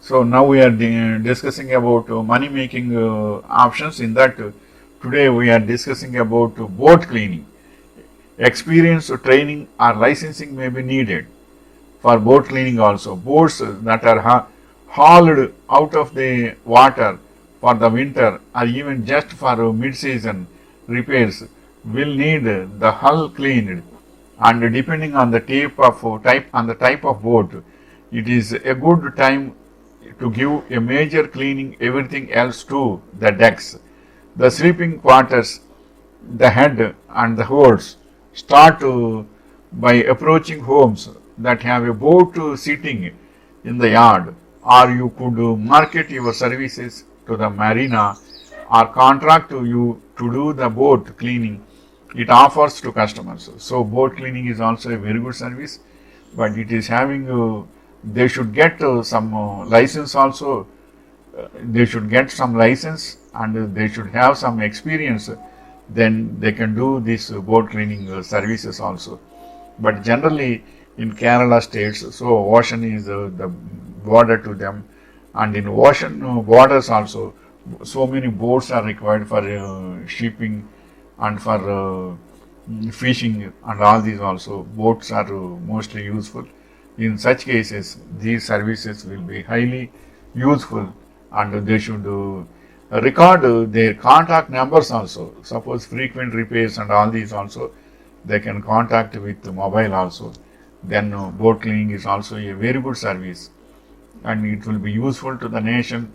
So now we are discussing about money making options. In that, today we are discussing about boat cleaning. Experience, training or licensing may be needed for boat cleaning also. Boats that are hauled out of the water for the winter or even just for mid-season repairs will need the hull cleaned, and depending on the type of boat, it is a good time to give a major cleaning everything else to the decks, the sleeping quarters, the head and the holds. Start by approaching homes that have a boat sitting in the yard, or you could market your services to the marina or contract to you to do the boat cleaning it offers to customers. So boat cleaning is also a very good service, but it is having they should get some license also. They should get some license and they should have some experience. Then they can do this boat cleaning services also. But generally in Kerala states, so ocean is the border to them, and in ocean borders also, so many boats are required for shipping and for fishing and all these also. Boats are mostly useful. In such cases, these services will be highly useful, and they should record their contact numbers also. Suppose frequent repairs and all these also, they can contact with mobile also. Then boat cleaning is also a very good service, and it will be useful to the nation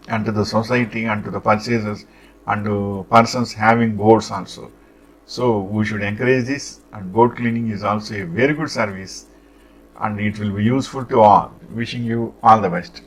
and to the society and to the purchasers and to persons having boats also. So we should encourage this, and boat cleaning is also a very good service and it will be useful to all. Wishing you all the best.